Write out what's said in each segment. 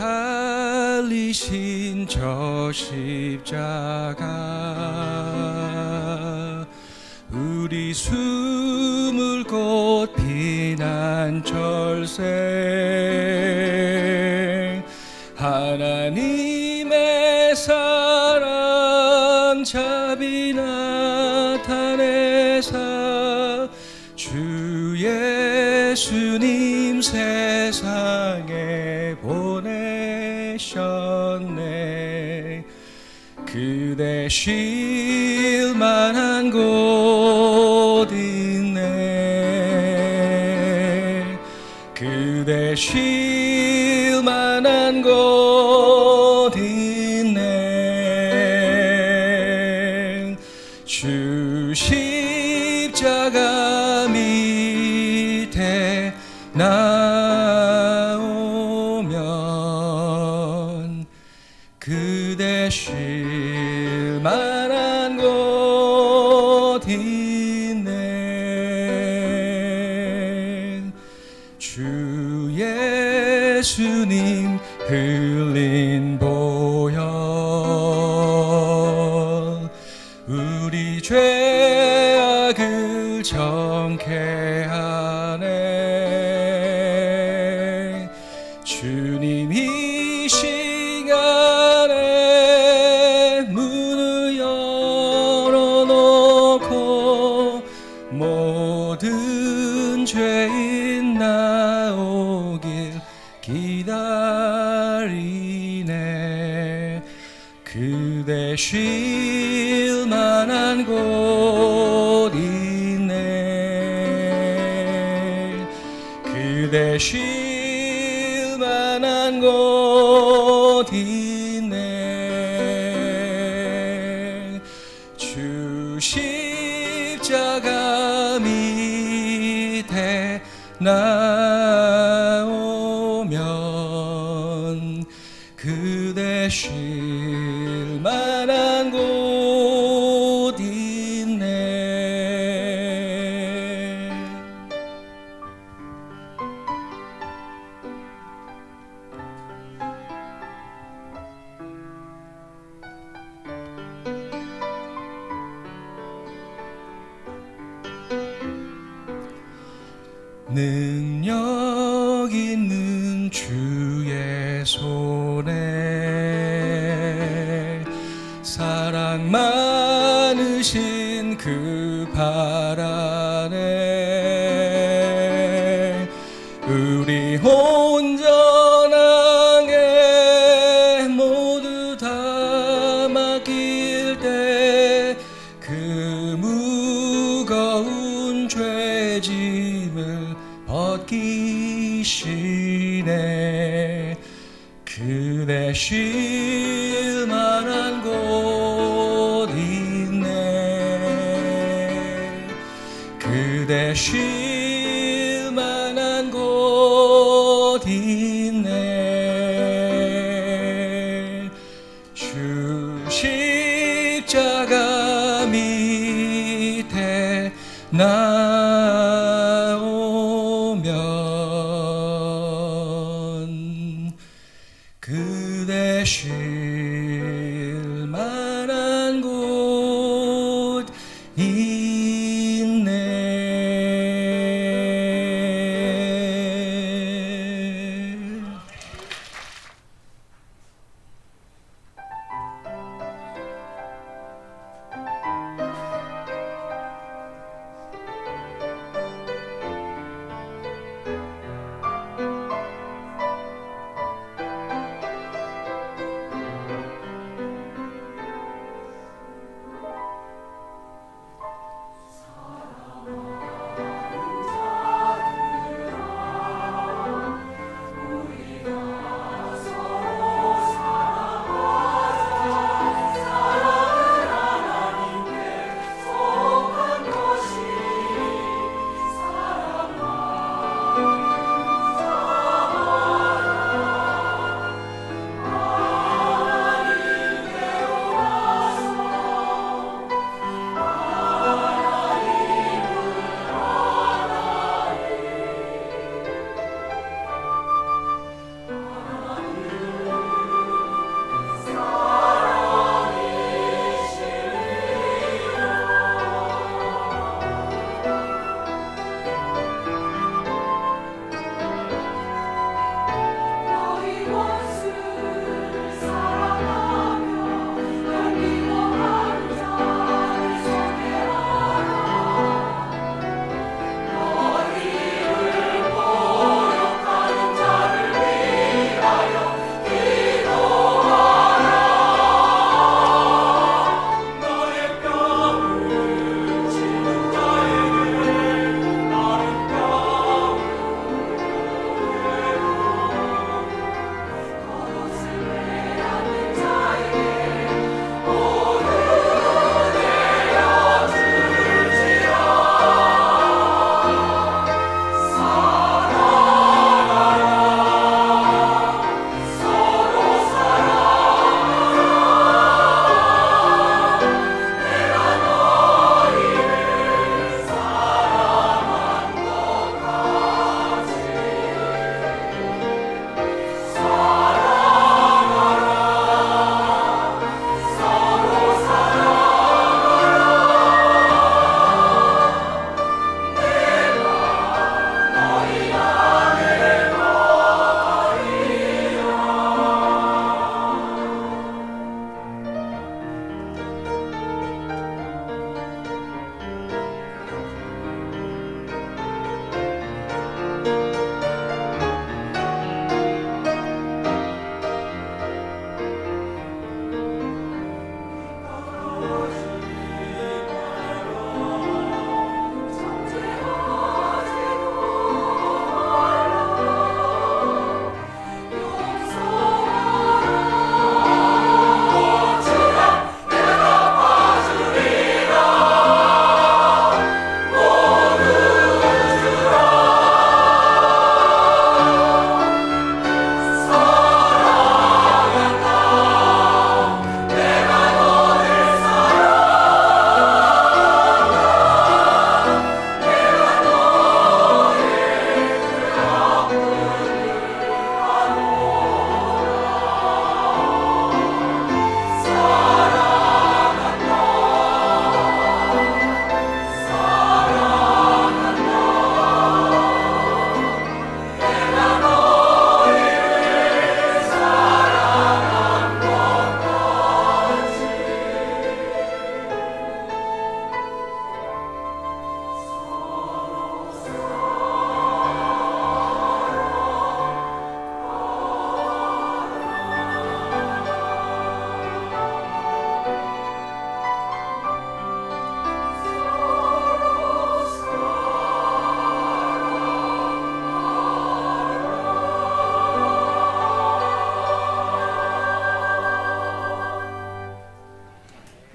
달리신 저 십자가 우리 숨을 곳 피난철새 하나님의 사랑 자비 나타내사 주 예수님 세상에 보내셨네. 그대 쉴 만한 곳 있네. 그대 쉴 만한 곳 있네. 주 십자가 밑에 나오면 그대 쉴 만한 곳 있네. 주 예수님 흘린 보혈 우리 죄악을 정케하네. 주님 이 시간에 문을 열어놓고 모든 죄인 나오길 기다리네. 그대 쉴 만한 곳 있네. 그대 쉴 만한 곳 있네. 주 십자가 밑에 나오면 그대 쉴 만한 곳 있네. 능력 있는 주의 손에 사랑 많으신 그 발 안에 우리 온전하게 모두 다 맡길 때 그 무거운 죄짐을 벗기시네. 그대 쉴 만한 곳 있네. 그대 쉴 만한 곳 있네. 주 십자가 밑에 나오면 그대 쉴 만한 곳 있네.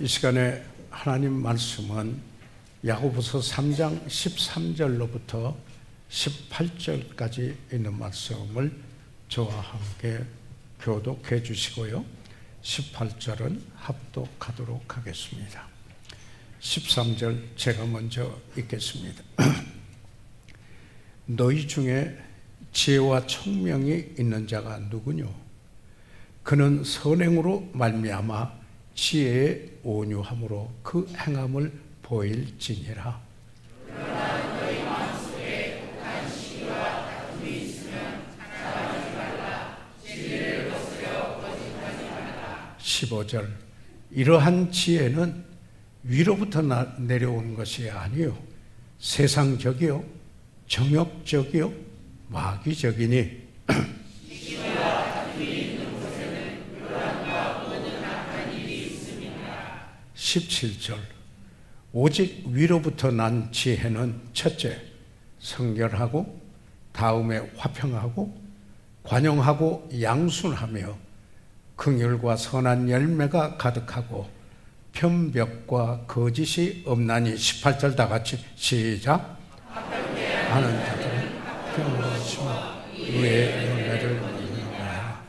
이 시간에 하나님 말씀은 야고보서 3장 13절로부터 18절까지 있는 말씀을 저와 함께 교독해 주시고요, 18절은 합독하도록 하겠습니다. 13절 제가 먼저 읽겠습니다. 너희 중에 지혜와 총명이 있는 자가 누구뇨? 그는 선행으로 말미암아 지혜의 온유함으로 그 행함을 보일지니라. 그러나 너희 마음속에 독한 시기와 다툼이 있으면 자랑하지 말라. 진리를 거스려 거짓하지 말라. 15절 이러한 지혜는 위로부터 내려오는 것이 아니요 세상적이요 정욕적이요 마귀적이니 17절 오직 위로부터 난 지혜는 첫째 성결하고 다음에 화평하고 관용하고 양순하며 긍휼과 선한 열매가 가득하고 편벽과 거짓이 없나니 18절 다 같이 시작. 하는 자들은 평안하시며 의의 열매를 맺느니라.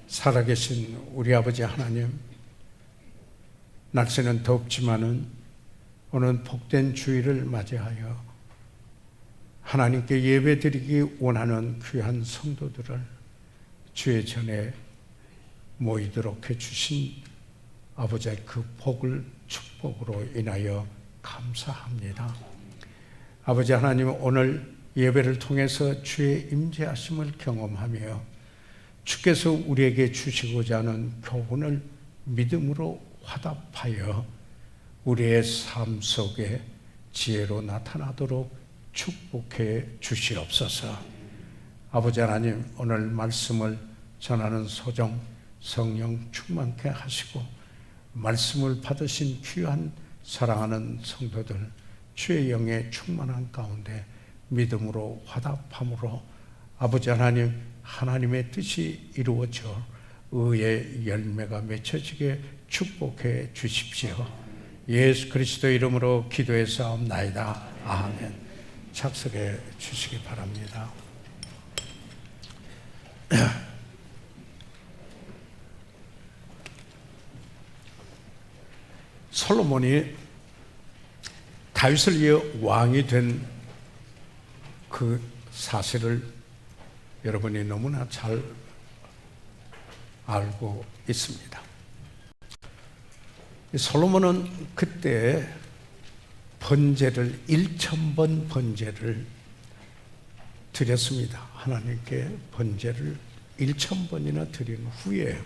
살아계신 우리 아버지 하나님, 날씨는 덥지만은 오늘 복된 주일을 맞이하여 하나님께 예배드리기 원하는 귀한 성도들을 주의 전에 모이도록 해주신 아버지의 그 복을 축복으로 인하여 감사합니다. 아버지 하나님, 오늘 예배를 통해서 주의 임재하심을 경험하며 주께서 우리에게 주시고자 하는 교훈을 믿음으로 화답하여 우리의 삶 속에 지혜로 나타나도록 축복해 주시옵소서. 아버지 하나님, 오늘 말씀을 전하는 소정 성령 충만케 하시고 말씀을 받으신 귀한 사랑하는 성도들 주의 영에 충만한 가운데 믿음으로 화답함으로 아버지 하나님, 하나님의 뜻이 이루어져 의의 열매가 맺혀지게 축복해 주십시오. 예수 그리스도 이름으로 기도해 싸움나이다. 아멘. 착석해 주시기 바랍니다. 솔로몬이 다윗을 이어 왕이 된 그 사실을 여러분이 너무나 잘 알고 있습니다. 솔로몬은 그때 번제를 1000번 번제를 드렸습니다. 하나님께 번제를 1000번이나 드린 후에,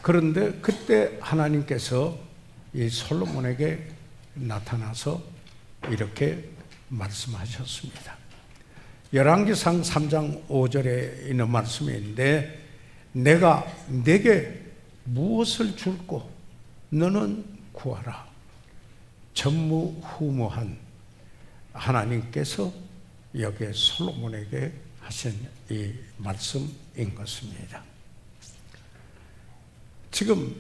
그런데 그때 하나님께서 이 솔로몬에게 나타나서 이렇게 말씀하셨습니다. 열왕기상 3장 5절에 있는 말씀인데, 내가 네게 무엇을 줄고 너는 구하라. 전무후무한 하나님께서 여기에 솔로몬에게 하신 이 말씀인 것입니다. 지금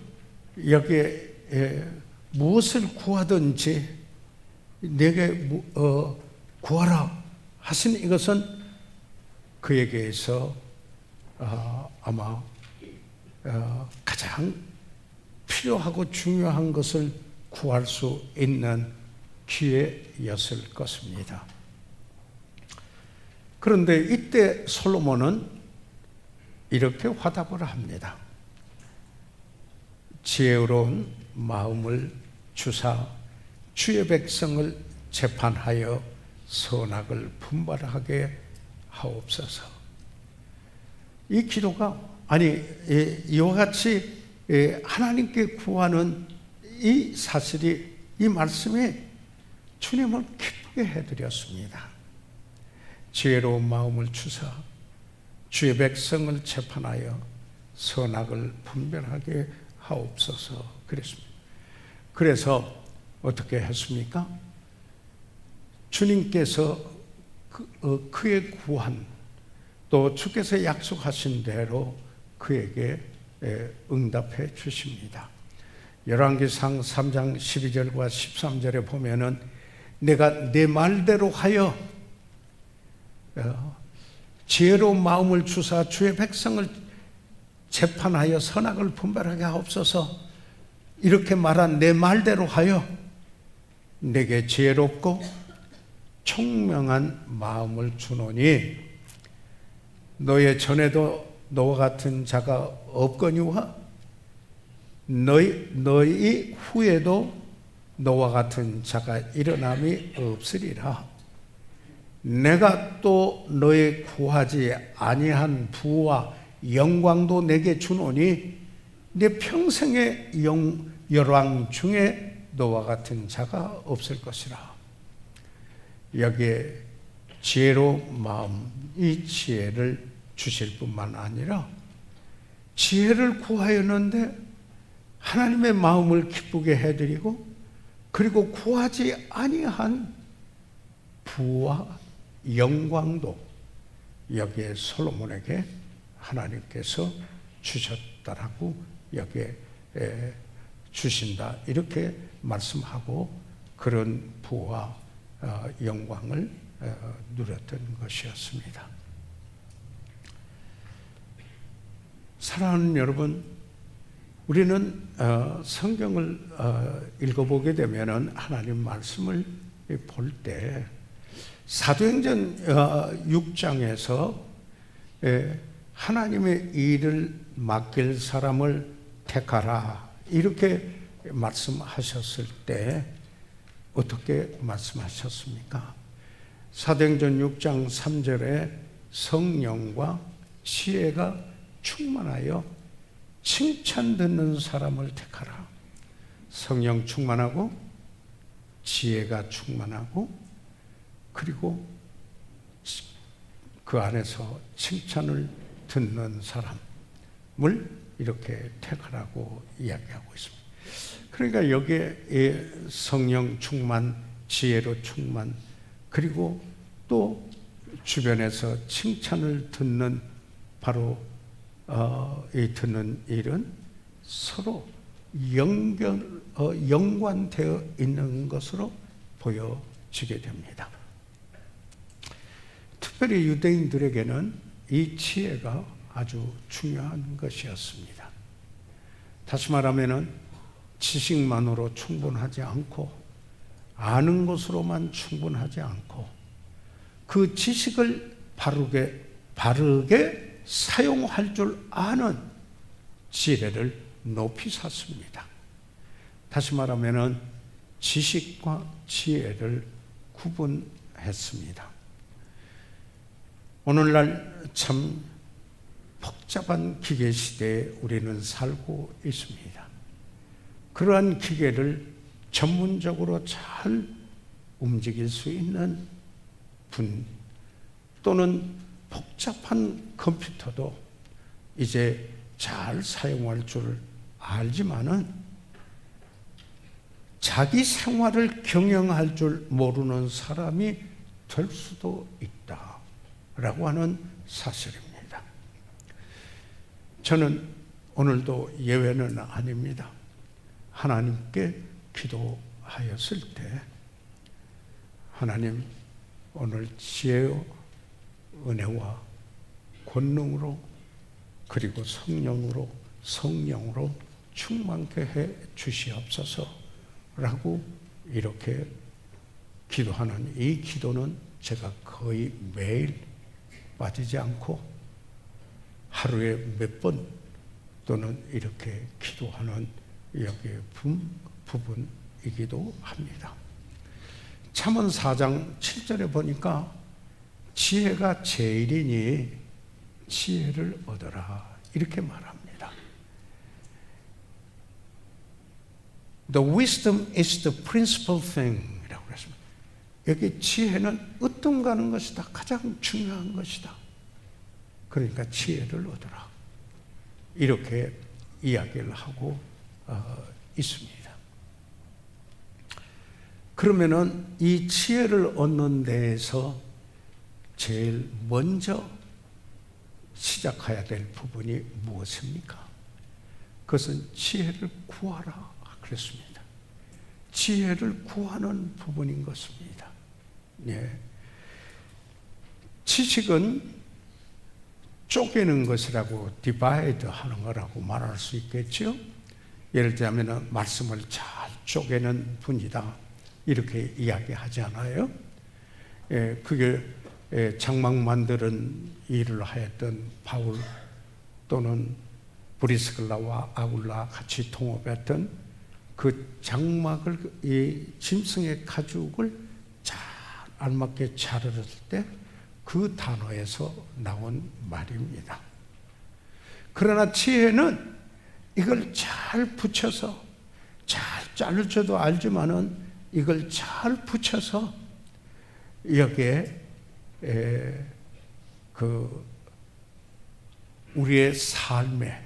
여기에 무엇을 구하든지 내게 구하라 하신 이것은 그에게서 아마 가장 필요하고 중요한 것을 구할 수 있는 기회였을 것입니다. 그런데 이때 솔로몬은 이렇게 화답을 합니다. 지혜로운 마음을 주사 주의 백성을 재판하여 선악을 분별하게 하옵소서. 이 기도가 이와 같이 하나님께 구하는 이 사실이, 이 말씀이 주님을 기쁘게 해드렸습니다. 지혜로운 마음을 주사 주의 백성을 재판하여 선악을 분별하게 하옵소서 그랬습니다. 그래서 어떻게 했습니까? 주님께서 그의 구한, 또 주께서 약속하신 대로 그에게 응답해 주십니다. 열왕기상 3장 12절과 13절에 보면은 내가 내 말대로 하여 지혜로운 마음을 주사 주의 백성을 재판하여 선악을 분별하게 하옵소서, 이렇게 말한 내 말대로 하여 내게 지혜롭고 총명한 마음을 주노니 너의 전에도 너와 같은 자가 없거니와 너희 후에도 너와 같은 자가 일어남이 없으리라. 내가 또 너의 구하지 아니한 부와 영광도 내게 주노니 내 평생의 열왕 중에 너와 같은 자가 없을 것이라. 여기에 지혜로운 마음, 이 지혜를 주실 뿐만 아니라 지혜를 구하였는데 하나님의 마음을 기쁘게 해드리고, 그리고 구하지 아니한 부와 영광도 여기에 솔로몬에게 하나님께서 주셨다라고 여기에 주신다, 이렇게 말씀하고 그런 부와 영광을 누렸던 것이었습니다. 사랑하는 여러분, 우리는 성경을 읽어보게 되면 하나님 말씀을 볼 때 사도행전 6장에서 하나님의 일을 맡길 사람을 택하라, 이렇게 말씀하셨을 때 어떻게 말씀하셨습니까? 사도행전 6장 3절에 성령과 지혜가 충만하여 칭찬 듣는 사람을 택하라. 성령 충만하고 지혜가 충만하고 그리고 그 안에서 칭찬을 듣는 사람을 이렇게 택하라고 이야기하고 있습니다. 그러니까 여기에 성령 충만, 지혜로 충만, 그리고 또 주변에서 칭찬을 듣는, 바로 이 듣는 일은 서로 연관되어 있는 것으로 보여지게 됩니다. 특별히 유대인들에게는 이 지혜가 아주 중요한 것이었습니다. 다시 말하면 지식만으로 충분하지 않고 아는 것으로만 충분하지 않고 그 지식을 바르게 사용할 줄 아는 지혜를 높이 샀습니다. 다시 말하면 지식과 지혜를 구분했습니다. 오늘날 참 복잡한 기계 시대에 우리는 살고 있습니다. 그러한 기계를 전문적으로 잘 움직일 수 있는 분, 또는 복잡한 컴퓨터도 이제 잘 사용할 줄 알지만은 자기 생활을 경영할 줄 모르는 사람이 될 수도 있다라고 하는 사실입니다. 저는 오늘도 예외는 아닙니다. 하나님께 기도하였을 때 하나님, 오늘 지혜와 은혜와 권능으로 그리고 성령으로 충만케 해 주시옵소서라고 이렇게 기도하는 이 기도는 제가 거의 매일 빠지지 않고 하루에 몇 번 또는 이렇게 기도하는 여기에 부분이기도 합니다. 잠언 4장 7절에 보니까 지혜가 제일이니 지혜를 얻어라, 이렇게 말합니다. The wisdom is the principal thing 이라고 그랬습니다. 여기 지혜는 으뜸가는 것이다, 가장 중요한 것이다. 그러니까 지혜를 얻어라, 이렇게 이야기를 하고 있습니다. 그러면은 이 지혜를 얻는 데에서 제일 먼저 시작해야 될 부분이 무엇입니까? 그것은 지혜를 구하라. 그렇습니다. 지혜를 구하는 부분인 것입니다. 예. 지식은 쪼개는 것이라고 디바이드 하는 거라고 말할 수 있겠죠. 예를 들자면 말씀을 잘 쪼개는 분이다 이렇게 이야기하지 않아요? 예, 그게 장막 만드는 일을 하였던 바울 또는 브리스글라와 아굴라 같이 통업했던 그 장막을 이 짐승의 가죽을 잘 알맞게 자르었을 때 그 단어에서 나온 말입니다. 그러나 지혜는 이걸 잘 붙여서 잘 자를 줄도 알지만은 이걸 잘 붙여서 여기에 우리의 삶에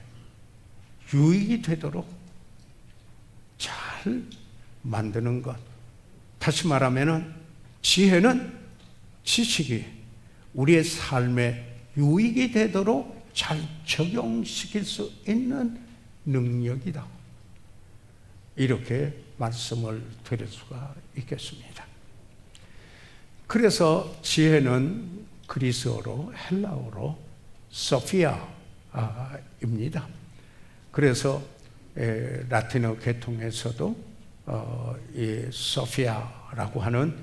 유익이 되도록 잘 만드는 것. 다시 말하면은 지혜는 지식이 우리의 삶에 유익이 되도록 잘 적용시킬 수 있는 능력이다. 이렇게 말씀을 드릴 수가 있겠습니다. 그래서 지혜는 그리스어로 헬라어로 소피아입니다. 그래서 라틴어 계통에서도 이 소피아라고 하는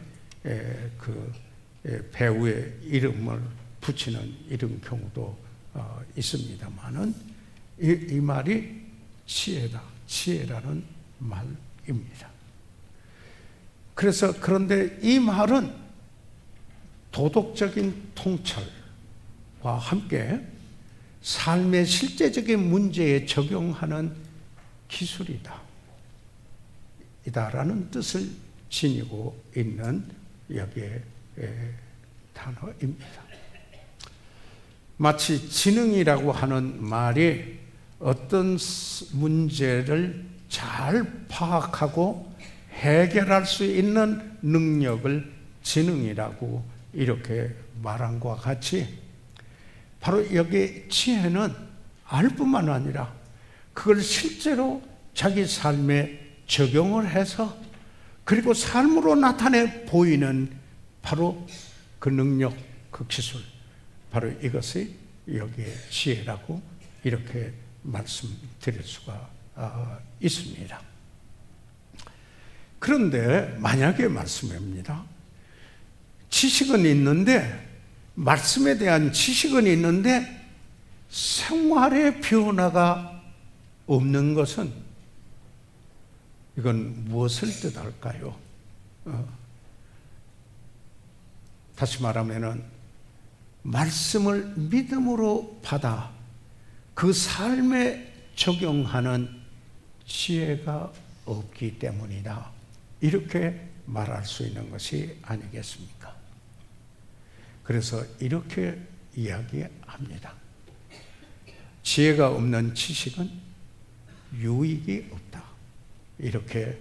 배우의 이름을 붙이는 이런 경우도 있습니다만은 이 말이 지혜다, 지혜라는 말입니다. 그래서 그런데 이 말은 도덕적인 통찰과 함께 삶의 실제적인 문제에 적용하는 기술이다. 이다라는 뜻을 지니고 있는 여기에 단어입니다. 마치 지능이라고 하는 말이 어떤 문제를 잘 파악하고 해결할 수 있는 능력을 지능이라고 이렇게 말한 것과 같이 바로 여기 지혜는 알 뿐만 아니라 그걸 실제로 자기 삶에 적용을 해서 그리고 삶으로 나타내 보이는 바로 그 능력, 그 기술, 바로 이것이 여기에 지혜라고 이렇게 말씀드릴 수가 있습니다. 그런데 만약에 말씀입니다. 지식은 있는데, 말씀에 대한 지식은 있는데 생활의 변화가 없는 것은 이건 무엇을 뜻할까요? 다시 말하면은 말씀을 믿음으로 받아 그 삶에 적용하는 지혜가 없기 때문이다. 이렇게 말할 수 있는 것이 아니겠습니까? 그래서 이렇게 이야기합니다. 지혜가 없는 지식은 유익이 없다. 이렇게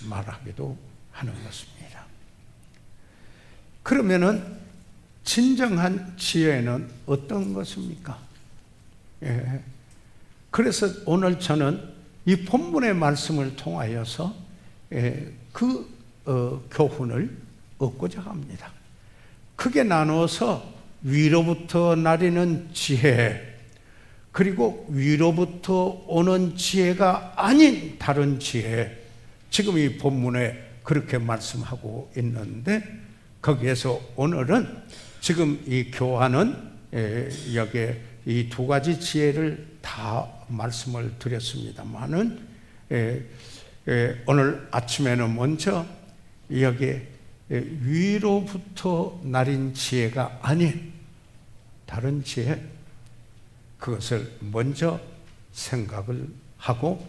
말하기도 하는 것입니다. 그러면은 진정한 지혜는 어떤 것입니까? 예. 그래서 오늘 저는 이 본문의 말씀을 통하여서 교훈을 얻고자 합니다. 크게 나누어서 위로부터 나리는 지혜, 그리고 위로부터 오는 지혜가 아닌 다른 지혜, 지금 이 본문에 그렇게 말씀하고 있는데 거기에서 오늘은 지금 이 교환은 여기에 이 두 가지 지혜를 다 말씀을 드렸습니다만은 오늘 아침에는 먼저 여기에 위로부터 나린 지혜가 아닌 다른 지혜, 그것을 먼저 생각을 하고,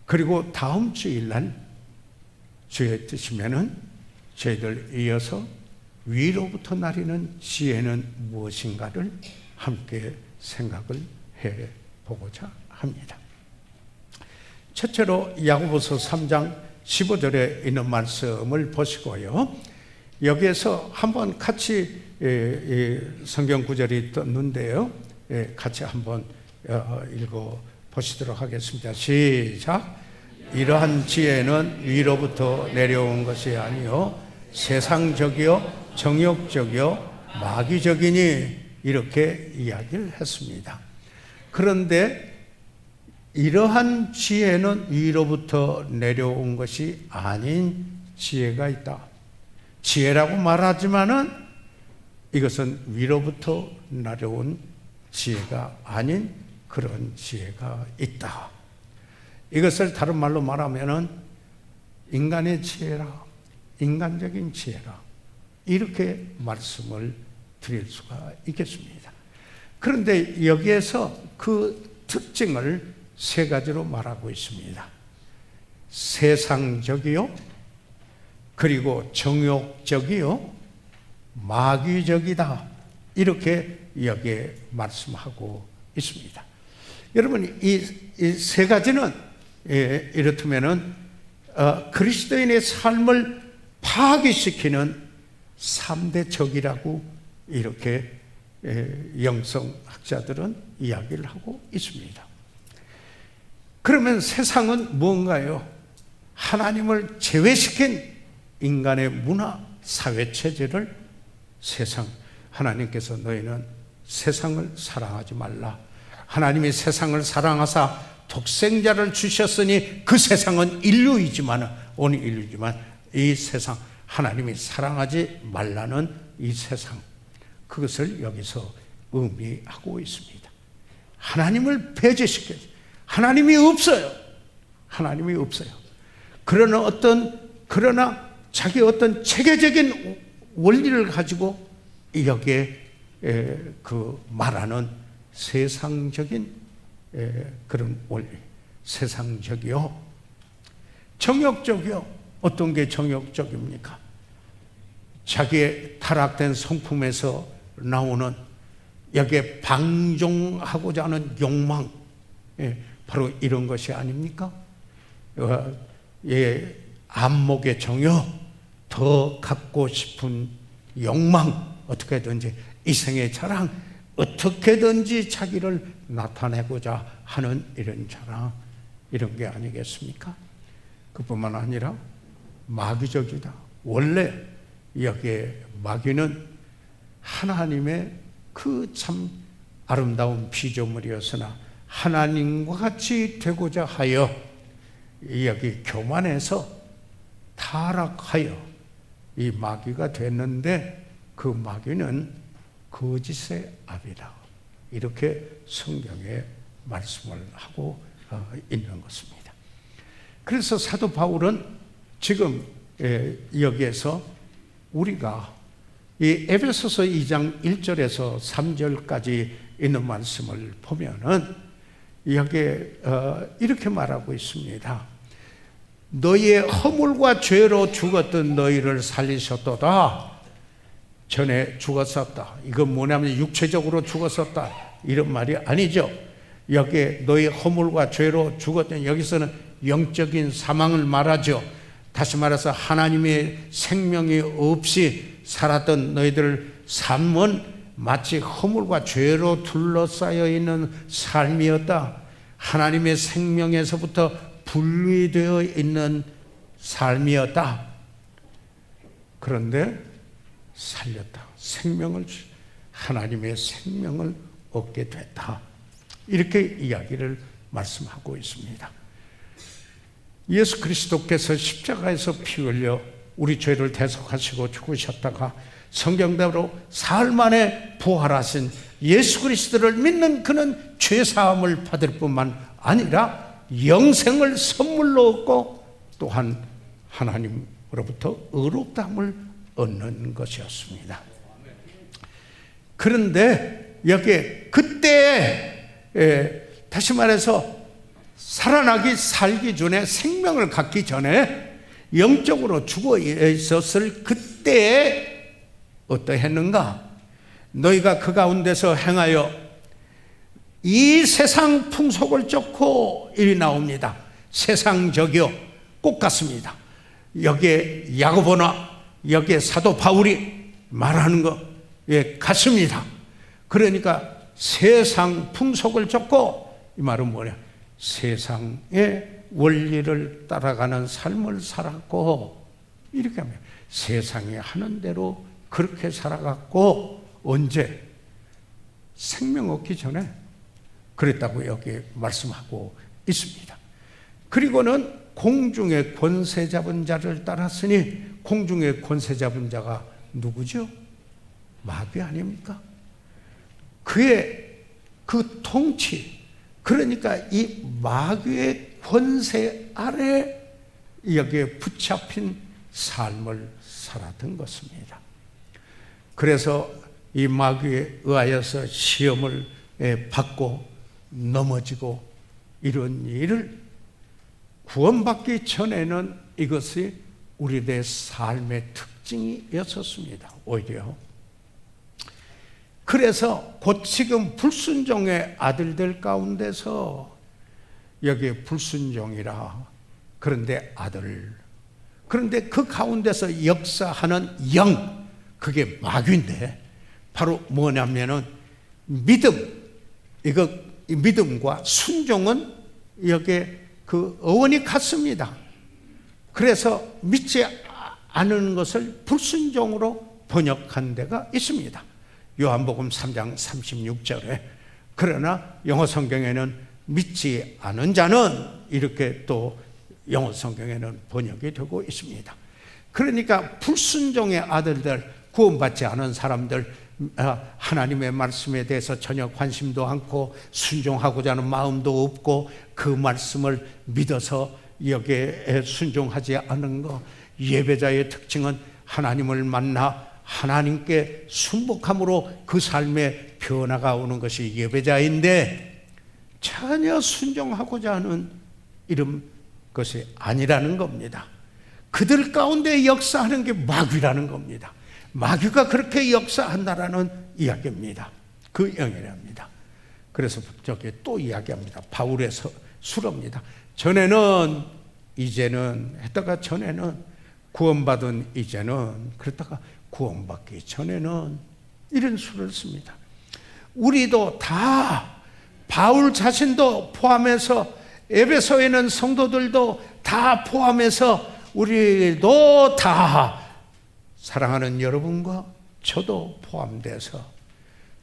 그리고 다음 주일날 주의 뜻이면은 저희들 이어서 위로부터 나리는 지혜는 무엇인가를 함께 생각을 해 보고자 합니다. 첫째로 야고보서 3장 15절에 있는 말씀을 보시고요. 여기에서 한번 같이 성경 구절이 떴는데요. 같이 한번 읽어 보시도록 하겠습니다. 시작. 이러한 지혜는 위로부터 내려온 것이 아니요 세상적이요 정욕적이요 마귀적이니 이렇게 이야기를 했습니다. 그런데 이러한 지혜는 위로부터 내려온 것이 아닌 지혜가 있다. 지혜라고 말하지만은 이것은 위로부터 내려온 지혜가 아닌 그런 지혜가 있다. 이것을 다른 말로 말하면은 인간의 지혜라, 인간적인 지혜라, 이렇게 말씀을 드릴 수가 있겠습니다. 그런데 여기에서 그 특징을 세 가지로 말하고 있습니다. 세상적이요, 그리고 정욕적이요, 마귀적이다. 이렇게 여기에 말씀하고 있습니다. 여러분, 이 세 가지는 이렇다면은 그리스도인의 삶을 파괴시키는 3대 적이라고 이렇게 영성학자들은 이야기를 하고 있습니다. 그러면 세상은 뭔가요? 하나님을 제외시킨 인간의 문화, 사회 체제를 세상, 하나님께서 너희는 세상을 사랑하지 말라. 하나님이 세상을 사랑하사 독생자를 주셨으니 그 세상은 인류이지만, 온 인류지만 이 세상, 하나님이 사랑하지 말라는 이 세상, 그것을 여기서 의미하고 있습니다. 하나님을 배제시켜, 하나님이 없어요. 하나님이 없어요. 그러나 자기 어떤 체계적인 원리를 가지고 여기에 그 말하는 세상적인 그런 원리, 세상적이요, 정욕적이요. 어떤 게 정욕적입니까? 자기의 타락된 성품에서 나오는 여기에 방종하고자 하는 욕망, 바로 이런 것이 아닙니까? 안목의 정욕, 더 갖고 싶은 욕망, 어떻게든지 이생의 자랑, 어떻게든지 자기를 나타내고자 하는 이런 자랑, 이런 게 아니겠습니까? 그뿐만 아니라 마귀적이다. 원래 여기에 마귀는 하나님의 그 참 아름다운 피조물이었으나 하나님과 같이 되고자 하여 여기 교만해서 타락하여 이 마귀가 됐는데, 그 마귀는 거짓의 아비다. 이렇게 성경에 말씀을 하고 있는 것입니다. 그래서 사도 바울은 지금 여기에서 우리가 이 에베소서 2장 1절에서 3절까지 있는 말씀을 보면은 여기에 이렇게 말하고 있습니다. 너희의 허물과 죄로 죽었던 너희를 살리셨도다. 전에 죽었었다. 이건 뭐냐면 육체적으로 죽었었다, 이런 말이 아니죠. 여기에 너희 허물과 죄로 죽었던, 여기서는 영적인 사망을 말하죠. 다시 말해서 하나님의 생명이 없이 살았던 너희들 삶은 마치 허물과 죄로 둘러싸여 있는 삶이었다. 하나님의 생명에서부터 분리되어 있는 삶이었다. 그런데 살렸다. 하나님의 생명을 얻게 됐다. 이렇게 이야기를 말씀하고 있습니다. 예수 그리스도께서 십자가에서 피 흘려 우리 죄를 대속하시고 죽으셨다가 성경대로 사흘 만에 부활하신 예수 그리스도를 믿는 그는 죄사함을 받을 뿐만 아니라 영생을 선물로 얻고 또한 하나님으로부터 의롭다함을 얻는 것이었습니다. 그런데 여기에 그때 다시 말해서 살기 전에, 생명을 갖기 전에 영적으로 죽어 있었을 그때에 어떠했는가? 너희가 그 가운데서 행하여 이 세상 풍속을 쫓고, 일이 나옵니다. 세상적이요, 꼭 같습니다. 여기에 야고보나 여기에 사도 바울이 말하는 것 같습니다. 그러니까 세상 풍속을 쫓고, 이 말은 뭐냐? 세상의 원리를 따라가는 삶을 살았고, 이렇게 하면 세상이 하는 대로 그렇게 살아갔고, 언제? 생명 얻기 전에 그랬다고 여기 말씀하고 있습니다. 그리고는 공중의 권세 잡은 자를 따랐으니, 공중의 권세 잡은 자가 누구죠? 마귀 아닙니까? 그의 그 통치, 그러니까 이 마귀의 권세 아래 여기에 붙잡힌 삶을 살았던 것입니다. 그래서 이 마귀에 의하여서 시험을 받고 넘어지고 이런 일을 구원받기 전에는 이것이 우리들의 삶의 특징이었었습니다. 오히려. 그래서 곧 지금 불순종의 아들들 가운데서 여기에 불순종이라, 그런데 아들, 그런데 그 가운데서 역사하는 영, 그게 마귀인데, 바로 뭐냐면은 믿음, 이거 믿음과 순종은 여기에 그 어원이 같습니다. 그래서 믿지 않은 것을 불순종으로 번역한 데가 있습니다. 요한복음 3장 36절에. 그러나 영어 성경에는 믿지 않은 자는 이렇게 또 영어 성경에는 번역이 되고 있습니다. 그러니까 불순종의 아들들, 구원받지 않은 사람들, 하나님의 말씀에 대해서 전혀 관심도 않고 순종하고자 하는 마음도 없고 그 말씀을 믿어서 여기에 순종하지 않은 것. 예배자의 특징은 하나님을 만나 하나님께 순복함으로 그 삶에 변화가 오는 것이 예배자인데, 전혀 순종하고자 하는 이런 것이 아니라는 겁니다. 그들 가운데 역사하는 게 마귀라는 겁니다. 마귀가 그렇게 역사한다라는 이야기입니다. 그 영이랍니다. 그래서 저기 또 이야기합니다. 바울의 수로입니다. 전에는, 이제는 했다가 전에는, 구원받은 이제는, 그랬다가 구원받기 전에는, 이런 수를 씁니다. 우리도 다, 바울 자신도 포함해서, 에베소에 있는 성도들도 다 포함해서 우리도 다, 사랑하는 여러분과 저도 포함돼서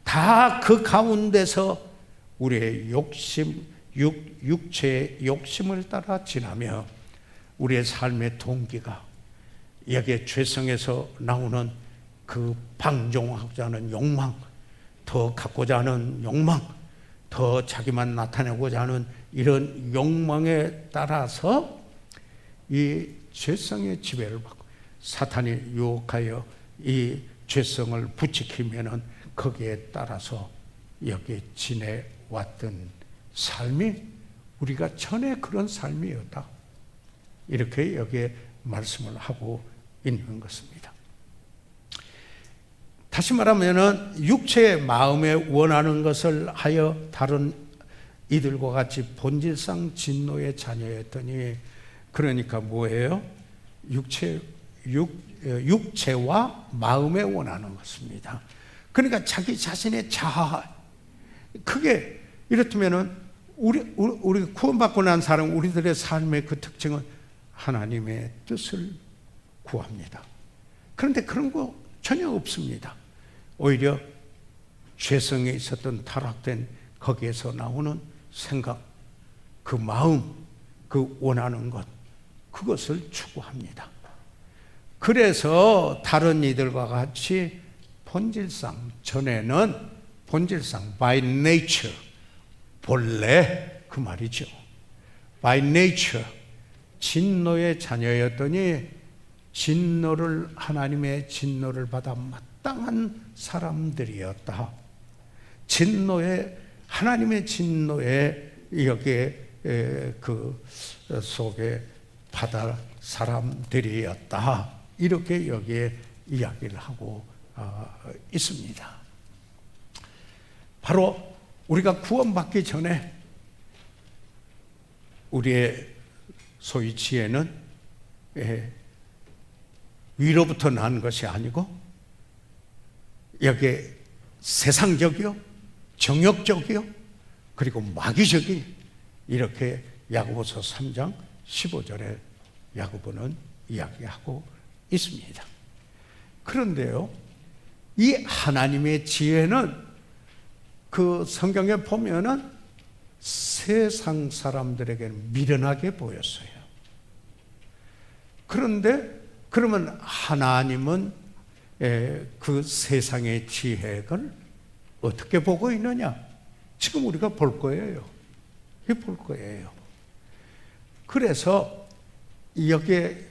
다 그 가운데서 우리의 욕심, 육체의 욕심을 따라 지나며 우리의 삶의 동기가 여기에 죄성에서 나오는 그 방종하고자 하는 욕망, 더 갖고자 하는 욕망, 더 자기만 나타내고자 하는 이런 욕망에 따라서 이 죄성의 지배를 받고 사탄이 유혹하여 이 죄성을 부추기면은 거기에 따라서 여기에 지내왔던 삶이 우리가 전에 그런 삶이었다. 이렇게 여기에 말씀을 하고 있는 것입니다. 다시 말하면은 육체의 마음에 원하는 것을 하여 다른 이들과 같이 본질상 진노의 자녀였더니, 그러니까 뭐예요? 육체와 마음에 원하는 것입니다. 그러니까 자기 자신의 자아, 그게 이렇다면은 우리 구원받고 난 사람, 우리들의 삶의 그 특징은 하나님의 뜻을 구합니다. 그런데 그런 거 전혀 없습니다. 오히려 죄성에 있었던 타락된 거기에서 나오는 생각, 그 마음, 그 원하는 것, 그것을 추구합니다. 그래서 다른 이들과 같이 본질상, 전에는 본질상 by nature, 본래 그 말이죠. by nature 진노의 자녀였더니 진노를, 하나님의 진노를 받아 마땅한 사람들이었다. 진노의, 하나님의 진노에 여기에 그 속에 받아 사람들이었다. 이렇게 여기에 이야기를 하고 있습니다. 바로 우리가 구원받기 전에 우리의 소위 지혜는 위로부터 난 것이 아니고 여기에 세상적이요, 정욕적이요, 그리고 마귀적인 이렇게 야고보서 3장 15절에 야고보는 이야기하고 있습니다. 그런데요, 이 하나님의 지혜는 그 성경에 보면은 세상 사람들에게는 미련하게 보였어요. 그런데 그러면 하나님은 그 세상의 지혜를 어떻게 보고 있느냐? 지금 우리가 볼 거예요. 볼 거예요. 그래서 여기에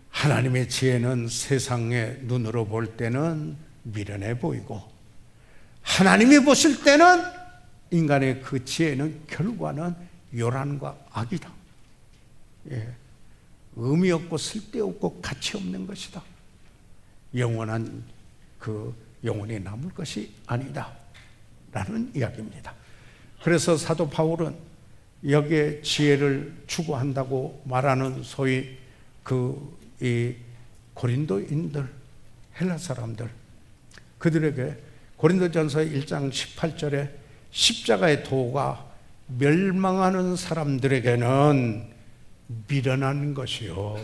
하나님의 지혜는 세상의 눈으로 볼 때는 미련해 보이고, 하나님이 보실 때는 인간의 그 지혜는 결과는 요란과 악이다. 의미 없고 쓸데없고 가치 없는 것이다. 영원한 그 영원히 남을 것이 아니다 라는 이야기입니다. 그래서 사도 바울은 여기에 지혜를 추구한다고 말하는 소위 이 고린도인들, 헬라 사람들, 그들에게 고린도전서 1장 18절에 십자가의 도가 멸망하는 사람들에게는 미련한 것이요,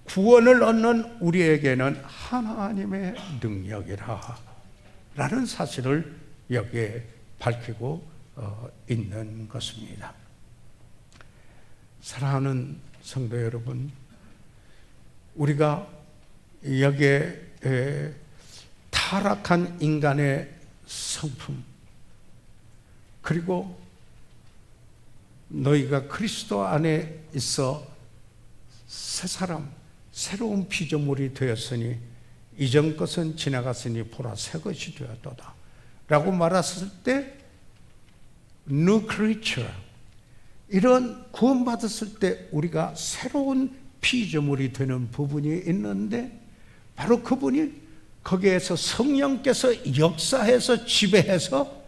구원을 얻는 우리에게는 하나님의 능력이라 라는 사실을 여기에 밝히고 있는 것입니다. 사랑하는 성도 여러분, 우리가 여기에 타락한 인간의 성품, 그리고 너희가 그리스도 안에 있어 새 사람, 새로운 피조물이 되었으니 이전 것은 지나갔으니 보라 새 것이 되었도다 라고 말했을 때, new creature, 이런 구원받았을 때 우리가 새로운 피조물이 되는 부분이 있는데, 바로 그분이 거기에서 성령께서 역사해서 지배해서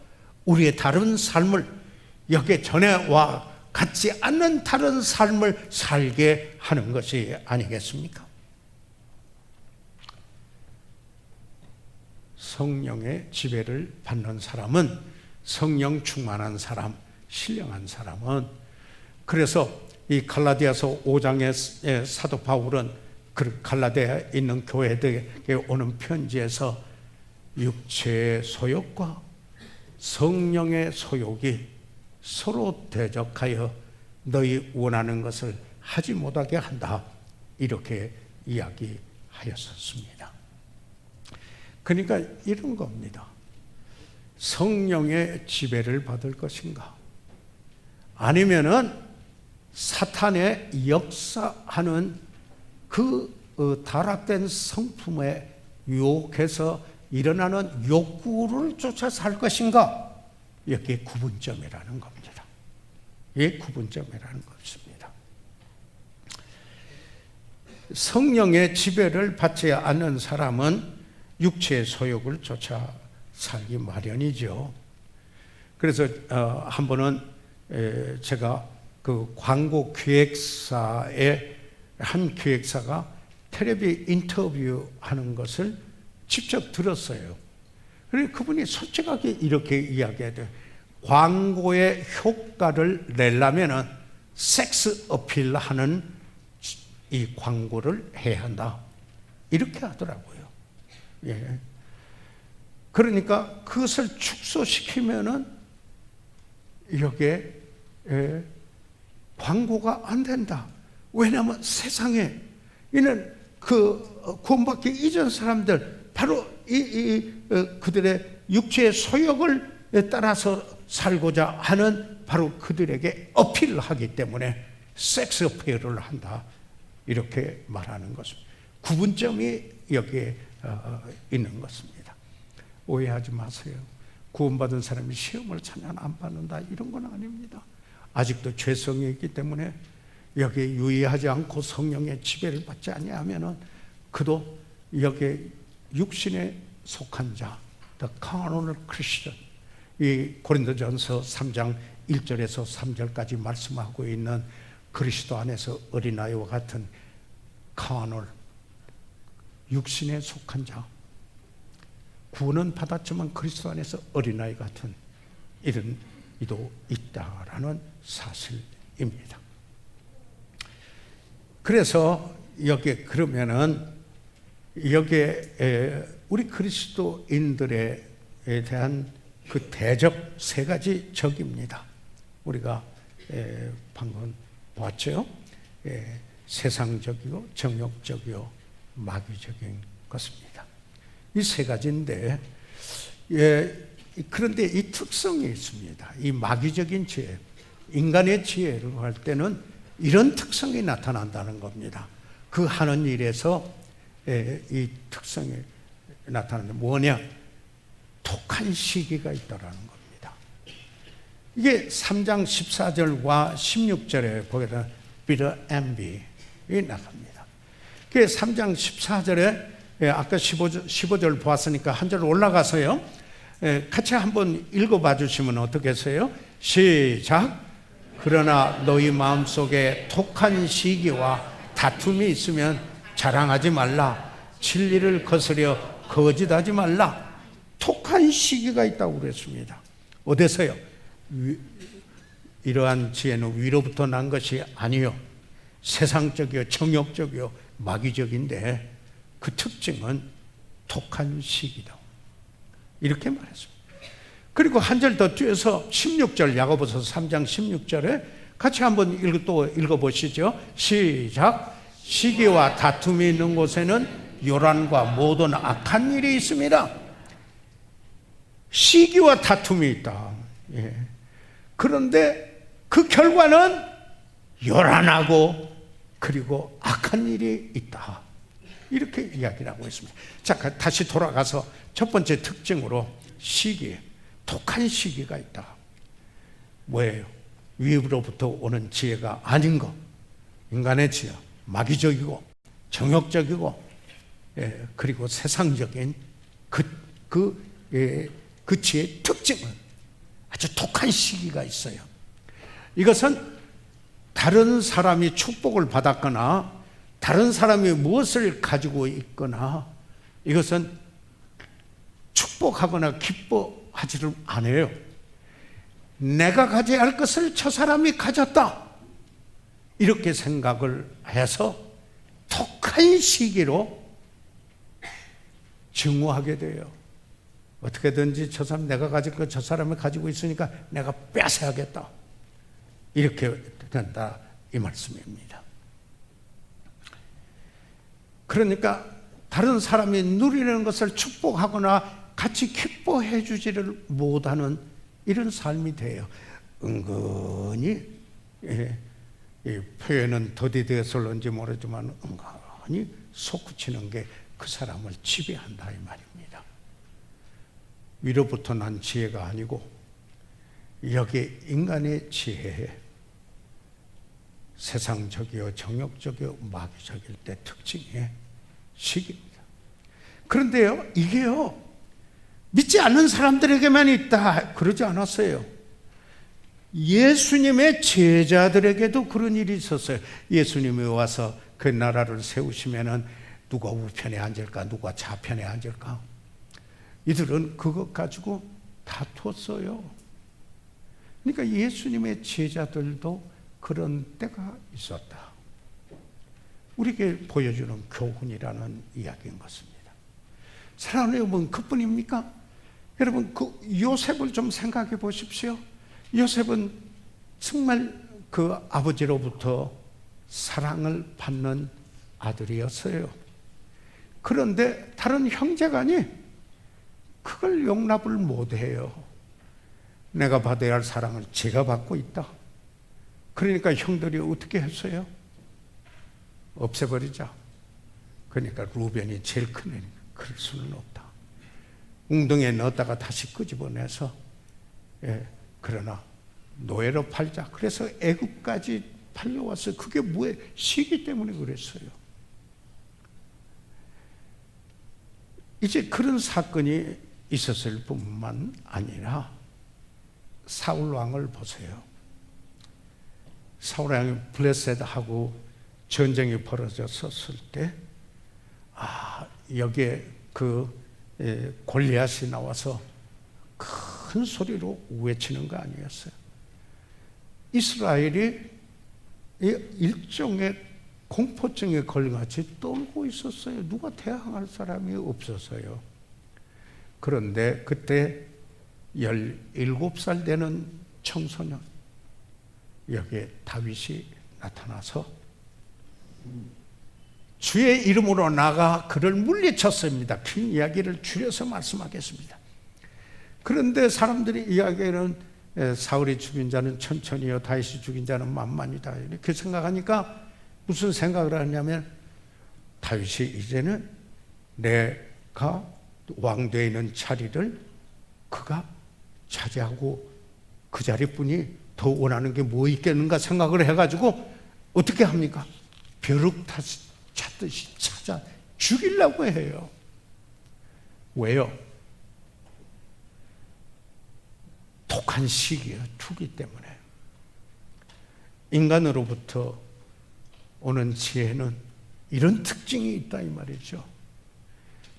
우리의 다른 삶을, 여기에 전에와 같지 않는 다른 삶을 살게 하는 것이 아니겠습니까? 성령의 지배를 받는 사람은, 성령 충만한 사람, 신령한 사람은, 그래서 이 갈라디아서 5장의 사도 바울은 그 갈라디아에 있는 교회들에게 오는 편지에서 육체의 소욕과 성령의 소욕이 서로 대적하여 너희 원하는 것을 하지 못하게 한다, 이렇게 이야기하였었습니다. 그러니까 이런 겁니다. 성령의 지배를 받을 것인가, 아니면은 사탄의 역사하는 그 타락된 성품에 유혹해서 일어나는 욕구를 쫓아 살 것인가, 이게 구분점이라는 겁니다. 이게 구분점이라는 것입니다. 성령의 지배를 받지 않는 사람은 육체의 소욕을 쫓아 살기 마련이죠. 그래서 한 번은 제가 그 광고 기획사의 한 기획사가 텔레비 인터뷰하는 것을 직접 들었어요. 그래서 그분이 솔직하게 이렇게 이야기해요. 광고의 효과를 내려면은 섹스 어필하는 이 광고를 해야 한다, 이렇게 하더라고요. 예. 그러니까 그것을 축소시키면은 여기에 광고가 안 된다. 왜냐하면 세상에 이는 그 구원받기 이전 사람들, 바로 그들의 육체의 소욕을 따라서 살고자 하는 바로 그들에게 어필을 하기 때문에 섹스 어필을 한다, 이렇게 말하는 것입니다. 구분점이 여기에 있는 것입니다. 오해하지 마세요. 구원받은 사람이 시험을 참여 안 받는다, 이런 건 아닙니다. 아직도 죄성이 있기 때문에 여기에 유의하지 않고 성령의 지배를 받지 아니하면은 그도 여기에 육신에 속한 자, the carnal Christian, 이 고린도전서 3장 1절에서 3절까지 말씀하고 있는 그리스도 안에서 어린아이와 같은 carnal, 육신에 속한 자, 구원은 받았지만 그리스도 안에서 어린아이 같은 이런 이도 있다라는 사실입니다. 그래서 여기에 그러면은 여기에 우리 그리스도인들에 대한 그 대적 세 가지 적입니다. 우리가 방금 보았죠. 세상적이고 정욕적이고 마귀적인 것입니다. 이 세 가지인데 그런데 이 특성이 있습니다. 이 마귀적인 지혜, 인간의 지혜를 할 때는 이런 특성이 나타난다는 겁니다. 그 하는 일에서 이 특성이 나타나는 뭐냐? 독한 시기가 있다라는 겁니다. 이게 3장 14절과 16절에 보게 되면 bitter envy이 나갑니다. 그 3장 14절에 아까 15절 보았으니까 한 절 올라가서요. 같이 한번 읽어봐 주시면 어떻겠어요? 시작. 그러나 너희 마음속에 독한 시기와 다툼이 있으면 자랑하지 말라. 진리를 거스려 거짓하지 말라. 독한 시기가 있다고 그랬습니다. 어디서요? 이러한 지혜는 위로부터 난 것이 아니요, 세상적이요 정욕적이요 마귀적인데 그 특징은 독한 시기다, 이렇게 말했습니다. 그리고 한 절 더 뒤에서 16절 야고보서 3장 16절에 같이 한번 또 읽어보시죠. 시작. 시기와 다툼이 있는 곳에는 요란과 모든 악한 일이 있습니다. 시기와 다툼이 있다. 그런데 그 결과는 요란하고 그리고 악한 일이 있다, 이렇게 이야기를 하고 있습니다. 자, 다시 돌아가서 첫 번째 특징으로 시기, 독한 시기가 있다. 뭐예요? 위로부터 오는 지혜가 아닌 것, 인간의 지혜, 마귀적이고 정욕적이고 그리고 세상적인 그 지혜의 특징은 아주 독한 시기가 있어요. 이것은 다른 사람이 축복을 받았거나 다른 사람이 무엇을 가지고 있거나 이것은 축복하거나 기뻐하지를 않아요. 내가 가져야 할 것을 저 사람이 가졌다, 이렇게 생각을 해서 독한 시기로 증오하게 돼요. 어떻게든지 저 사람, 내가 가질 거 저 사람이 가지고 있으니까 내가 뺏어야겠다, 이렇게 된다, 이 말씀입니다. 그러니까 다른 사람이 누리는 것을 축복하거나 같이 기뻐해 주지를 못하는 이런 삶이 돼요. 은근히 이 표현은 더디되어서인지 모르지만 은근히 솟구치는 게 그 사람을 지배한다, 이 말입니다. 위로부터 난 지혜가 아니고 여기 인간의 지혜에 세상적이요 정욕적이요 마귀적일 때 특징이 시기입니다. 그런데요, 이게요 믿지 않는 사람들에게만 있다, 그러지 않았어요. 예수님의 제자들에게도 그런 일이 있었어요. 예수님이 와서 그 나라를 세우시면은 누가 우편에 앉을까, 누가 좌편에 앉을까, 이들은 그것 가지고 다투었어요. 그러니까 예수님의 제자들도 그런 때가 있었다. 우리에게 보여주는 교훈이라는 이야기인 것입니다. 사랑하는 여러분, 그뿐입니까? 여러분, 그 요셉을 좀 생각해 보십시오. 요셉은 정말 그 아버지로부터 사랑을 받는 아들이었어요. 그런데 다른 형제간이 그걸 용납을 못해요. 내가 받아야 할 사랑을 제가 받고 있다. 그러니까 형들이 어떻게 했어요? 없애버리자. 그러니까 루벤이 제일 큰 애니까 그럴 수는 없다. 웅덩이에 넣었다가 다시 끄집어내서 그러나 노예로 팔자. 그래서 애굽까지 팔려왔어요. 그게 뭐예요? 시기 때문에 그랬어요. 이제 그런 사건이 있었을 뿐만 아니라 사울 왕을 보세요. 사울 왕이 블레셋하고 전쟁이 벌어졌을 때, 여기에 그 골리앗이 나와서 큰 큰 소리로 외치는 거 아니었어요. 이스라엘이 일종의 공포증에 걸려같이 떨고 있었어요. 누가 대항할 사람이 없었어요. 그런데 그때 17살 되는 청소년, 여기에 다윗이 나타나서 주의 이름으로 나가 그를 물리쳤습니다. 긴 이야기를 줄여서 말씀하겠습니다. 그런데 사람들이 이야기하는 사울이 죽인 자는 천천히요, 다윗이 죽인 자는 만만이다, 이렇게 생각하니까 무슨 생각을 하냐면, 다윗이 이제는 내가 왕되어 있는 자리를 그가 차지하고 그 자리뿐이 더 원하는 게 뭐 있겠는가 생각을 해가지고 어떻게 합니까? 벼룩 찾듯이 찾아 죽이려고 해요. 왜요? 독한 시기예요. 투기 때문에. 인간으로부터 오는 지혜는 이런 특징이 있다 이 말이죠.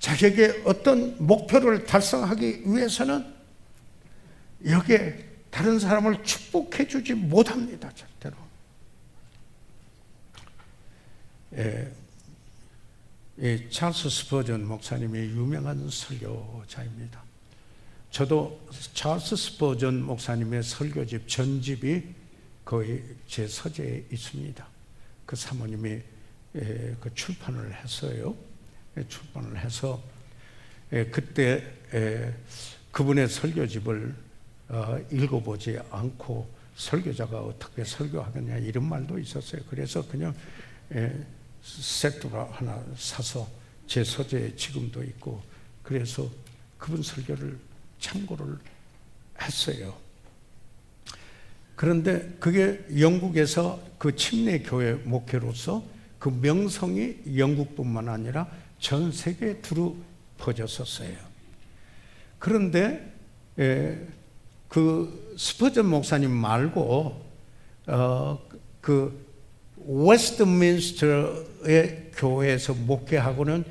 자기에게 어떤 목표를 달성하기 위해서는 여기에 다른 사람을 축복해 주지 못합니다. 절대로. 찰스 스퍼전 목사님이 유명한 설교자입니다. 저도 찰스 스퍼전 목사님의 설교집 전집이 거의 제 서재에 있습니다. 그 사모님이 그 출판을 했어요. 출판을 해서 그때 그분의 설교집을 읽어보지 않고 설교자가 어떻게 설교하느냐 이런 말도 있었어요. 그래서 그냥 세트로 하나 사서 제 서재에 지금도 있고, 그래서 그분 설교를 참고를 했어요. 그런데 그게 영국에서 그 침례 교회 목회로서 그 명성이 영국뿐만 아니라 전 세계에 두루 퍼졌었어요. 그런데 그 스퍼전 목사님 말고 그 웨스트민스터의 교회에서 목회하고는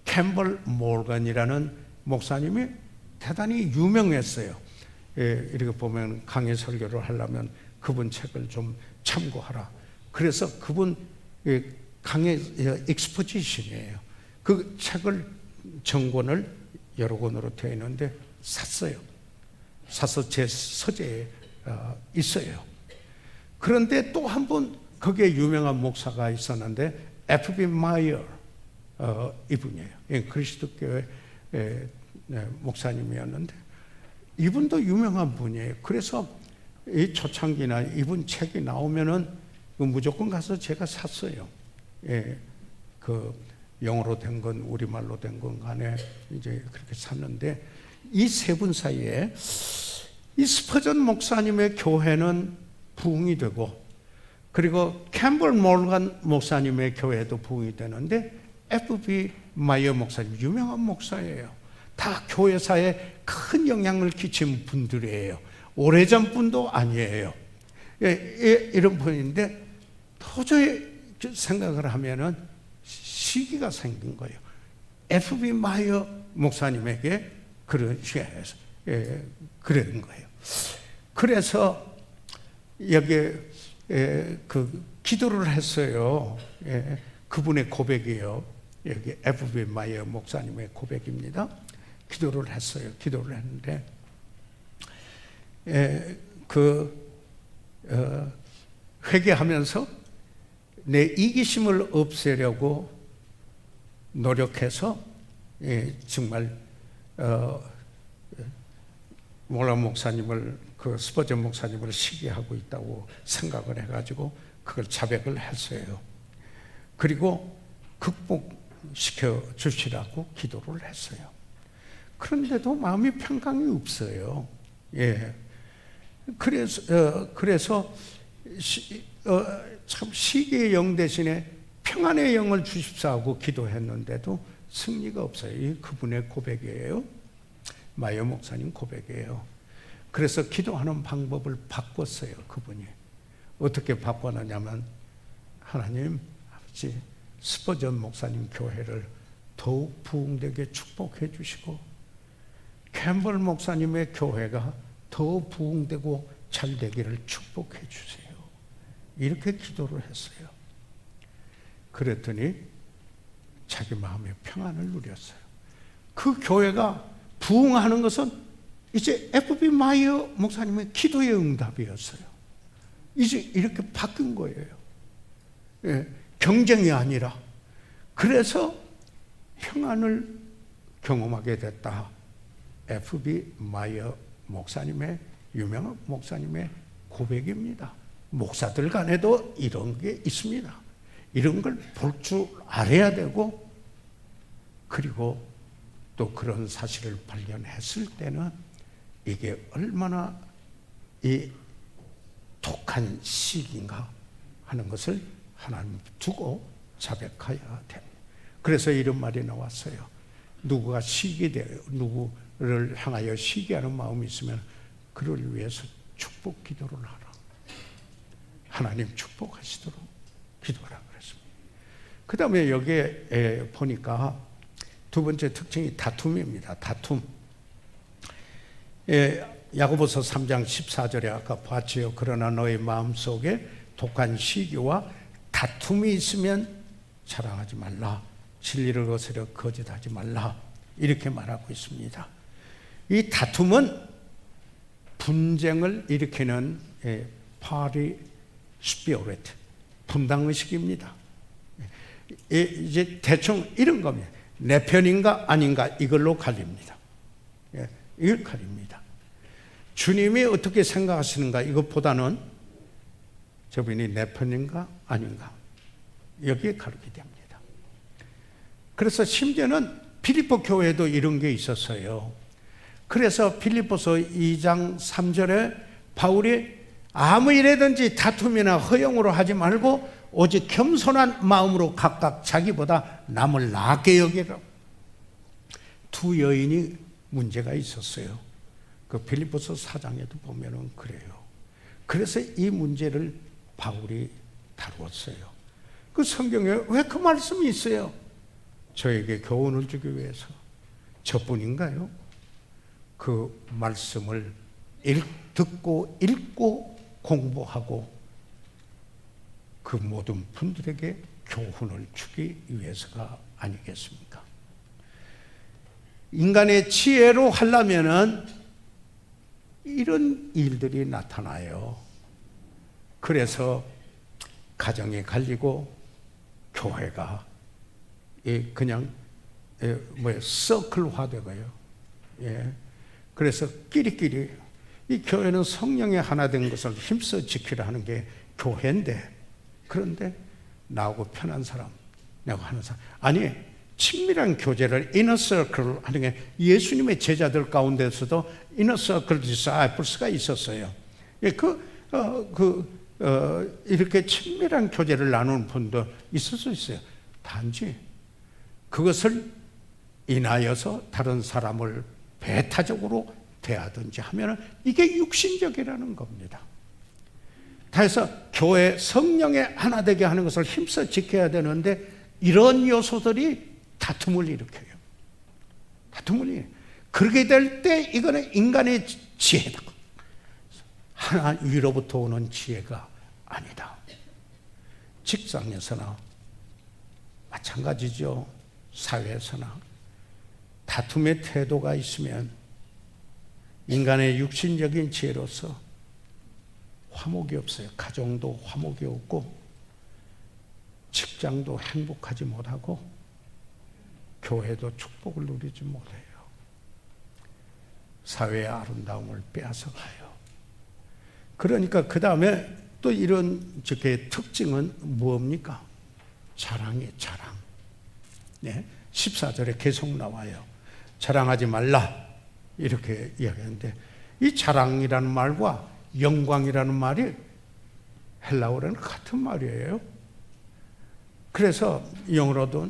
캠벌 몰건이라는 목사님이 대단히 유명했어요. 이렇게 보면 강의 설교를 하려면 그분 책을 좀 참고하라. 그래서 그분 강의 익스포지션이에요. 그 책을 정권을 여러 권으로 되어 있는데 샀어요. 사서 제 서재에 있어요. 그런데 또 한 분 거기에 유명한 목사가 있었는데 F.B. 마이어 이분이에요. 그리스도교회 목사님이었는데 이분도 유명한 분이에요. 그래서 이 초창기나 이분 책이 나오면은 무조건 가서 제가 샀어요. 그 영어로 된 건 우리말로 된 건 간에 이제 그렇게 샀는데, 이 세 분 사이에 이 스퍼전 목사님의 교회는 부흥이 되고, 그리고 캠벌 몰건 목사님의 교회도 부흥이 되는데, F.B. 마이어 목사님 유명한 목사예요. 다 교회사에 큰 영향을 끼친 분들이에요. 오래전 분도 아니에요. 이런 분인데 도저히 생각을 하면은 시기가 생긴 거예요. F.B. 마이어 목사님에게 그런 시기에서 그런 거예요. 그래서 여기에 그 기도를 했어요. 그분의 고백이에요. 여기 F.B. 마이어 목사님의 고백입니다. 기도를 했어요. 기도를 했는데 회개하면서 내 이기심을 없애려고 노력해서 정말 몰라 목사님을, 그 스퍼전 목사님을 시기하고 있다고 생각을 해가지고 그걸 자백을 했어요. 그리고 극복시켜 주시라고 기도를 했어요. 그런데도 마음이 평강이 없어요. 그래서 참 시기의 영 대신에 평안의 영을 주십사하고 기도했는데도 승리가 없어요. 이 그분의 고백이에요. 마이어 목사님 고백이에요. 그래서 기도하는 방법을 바꿨어요. 그분이 어떻게 바꿔놨냐면, 하나님 아버지, 스퍼전 목사님 교회를 더욱 부흥되게 축복해 주시고, 캠벌 목사님의 교회가 더 부흥되고 잘 되기를 축복해 주세요. 이렇게 기도를 했어요. 그랬더니 자기 마음의 평안을 누렸어요. 그 교회가 부흥하는 것은 이제 F.B. 마이어 목사님의 기도의 응답이었어요. 이제 이렇게 바뀐 거예요. 예, 경쟁이 아니라. 그래서 평안을 경험하게 됐다. F.B. 마이어 목사님의, 유명한 목사님의 고백입니다. 목사들 간에도 이런 게 있습니다. 이런 걸 볼 줄 알아야 되고, 그리고 또 그런 사실을 발견했을 때는 이게 얼마나 이 독한 시기인가 하는 것을 하나님 두고 자백해야 됩니다. 그래서 이런 말이 나왔어요. 누구가 누구를 향하여 시기하는 마음이 있으면 그를 위해서 축복 기도를 하라. 하나님 축복하시도록 기도하라 그랬습니다. 그 다음에 여기에 보니까 두 번째 특징이 다툼입니다. 다툼. 야고보서 3장 14절에 아까 봤지요. 그러나 너의 마음속에 독한 시기와 다툼이 있으면 자랑하지 말라. 진리를 거스려 거짓하지 말라. 이렇게 말하고 있습니다. 이 다툼은 분쟁을 일으키는 파리 스피리트, 분당의식입니다. 이제 대충 이런 겁니다. 내 편인가 아닌가 이걸로 갈립니다. 이걸 갈립니다. 주님이 어떻게 생각하시는가 이것보다는 저분이 내 편인가 아닌가 여기에 가르게 됩니다. 그래서 심지어는 빌립보 교회도 이런 게 있었어요. 그래서 빌립보서 2장 3절에 바울이 아무 일에든지 다툼이나 허용으로 하지 말고 오직 겸손한 마음으로 각각 자기보다 남을 나게 여기라. 두 여인이 문제가 있었어요. 그 빌립보서 4장에도 보면은 그래요. 그래서 이 문제를 바울이 다루었어요. 그 성경에 왜 그 말씀이 있어요? 저에게 교훈을 주기 위해서. 저뿐인가요? 그 말씀을 듣고 읽고 공부하고 그 모든 분들에게 교훈을 주기 위해서가 아니겠습니까? 인간의 지혜로 하려면은 이런 일들이 나타나요. 그래서 가정이 갈리고 교회가 그냥 서클화 되고요. 그래서 끼리끼리 이 교회는 성령의 하나 된 것을 힘써 지키려 하는 게 교회인데, 그런데 나하고 편한 사람, 내가 하는 사람, 아니 친밀한 교제를 이너서클 하는 게 예수님의 제자들 가운데서도 이너서클 디사이플스가 있었어요. 이렇게 친밀한 교제를 나누는 분도 있을 수 있어요. 단지 그것을 인하여서 다른 사람을 배타적으로 대하든지 하면 이게 육신적이라는 겁니다. 그래서 교회 성령의 하나 되게 하는 것을 힘써 지켜야 되는데 이런 요소들이 다툼을 일으켜요. 그렇게 될 때 이거는 인간의 지혜다. 하나 위로부터 오는 지혜가 아니다. 직장에서나 마찬가지죠. 사회에서나 다툼의 태도가 있으면 인간의 육신적인 지혜로서 화목이 없어요. 가정도 화목이 없고 직장도 행복하지 못하고 교회도 축복을 누리지 못해요. 사회의 아름다움을 빼앗아가요. 그러니까 그 다음에 또 이런 특징은 뭡니까? 자랑이에요. 자랑. 14절에 계속 나와요. 자랑하지 말라 이렇게 이야기하는데, 이 자랑이라는 말과 영광이라는 말이 헬라어로는 같은 말이에요. 그래서 영어로도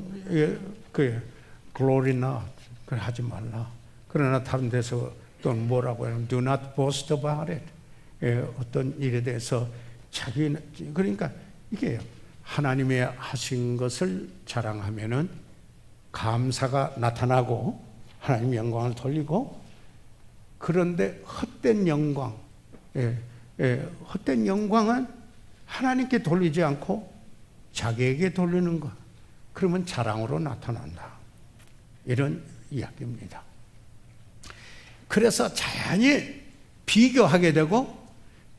glory not 하지 말라. 그러나 다른 데서 또 뭐라고 해요? Do not boast about it. 어떤 일에 대해서 그러니까 이게 하나님이 하신 것을 자랑하면은 감사가 나타나고 하나님 영광을 돌리고, 그런데 헛된 영광, 헛된 영광은 하나님께 돌리지 않고 자기에게 돌리는 것. 그러면 자랑으로 나타난다. 이런 이야기입니다. 그래서 자연히 비교하게 되고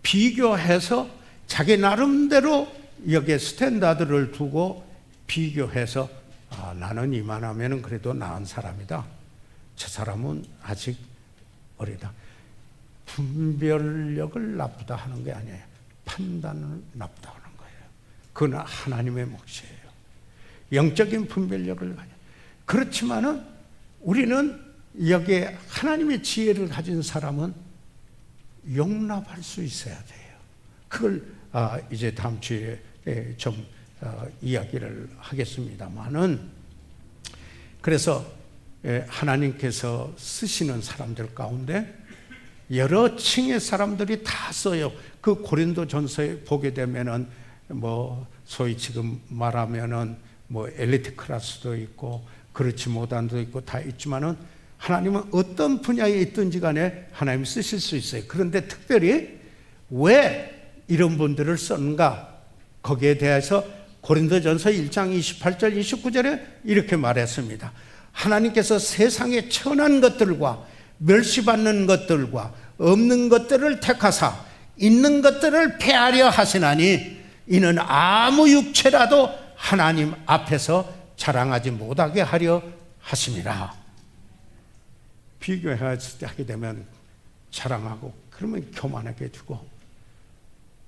비교해서 자기 나름대로 여기에 스탠다드를 두고 비교해서 나는 이만하면 그래도 나은 사람이다. 저 사람은 아직 어리다. 분별력을 나쁘다 하는 게 아니에요. 판단을 나쁘다 하는 거예요. 그건 하나님의 몫이에요. 영적인 분별력을 가져. 그렇지만은 우리는 여기에 하나님의 지혜를 가진 사람은 용납할 수 있어야 돼요. 그걸 이제 다음 주에 좀 이야기를 하겠습니다만은, 그래서 하나님께서 쓰시는 사람들 가운데 여러 층의 사람들이 다 써요. 그 고린도전서에 보게 되면은 뭐 소위 지금 말하면은 뭐 엘리트 클래스도 있고 그렇지 못한도 있고 다 있지만은 하나님은 어떤 분야에 있든지 간에 하나님이 쓰실 수 있어요. 그런데 특별히 왜 이런 분들을 썼는가? 거기에 대해서 고린도전서 1장 28절 29절에 이렇게 말했습니다. 하나님께서 세상의 천한 것들과 멸시받는 것들과 없는 것들을 택하사 있는 것들을 폐하려 하시나니 이는 아무 육체라도 하나님 앞에서 자랑하지 못하게 하려 하심이라. 비교해서 하게 되면 자랑하고 그러면 교만하게 되고,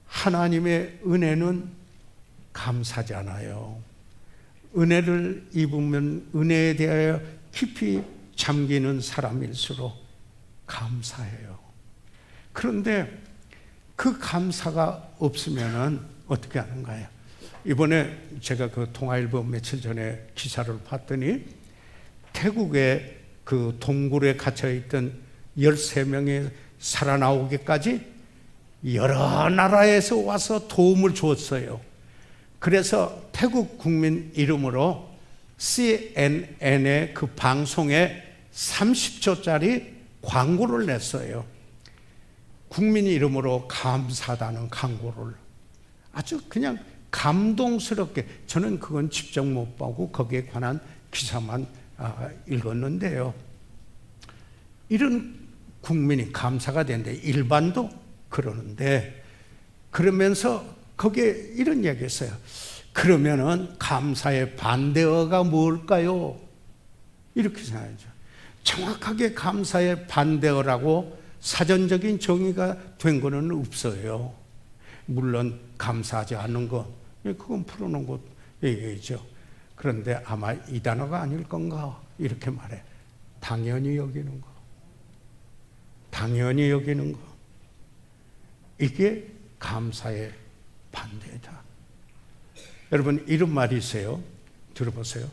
하나님의 은혜는 감사잖아요. 은혜를 입으면 은혜에 대하여 깊이 잠기는 사람일수록 감사해요. 그런데 그 감사가 없으면은 어떻게 하는가요? 이번에 제가 그 동아일보 며칠 전에 기사를 봤더니 태국의 그 동굴에 갇혀있던 13명이 살아나오기까지 여러 나라에서 와서 도움을 주었어요. 그래서 태국 국민 이름으로 CNN의 그 방송에 30초짜리 광고를 냈어요. 국민 이름으로 감사하다는 광고를 아주 그냥 감동스럽게, 저는 그건 직접 못 보고 거기에 관한 기사만 읽었는데요. 이런 국민이 감사가 되는데 일반도 그러는데, 그러면서 거기에 이런 얘기했어요. 그러면은 감사의 반대어가 뭘까요? 이렇게 생각하죠. 정확하게 감사의 반대어라고 사전적인 정의가 된 거는 없어요. 물론 감사하지 않는 거, 그건 풀어놓은 것 얘기죠. 그런데 아마 이 단어가 아닐 건가 이렇게 말해. 당연히 여기는 거, 당연히 여기는 거, 이게 감사의 반대다. 여러분, 이런 말이 있어요. 들어보세요.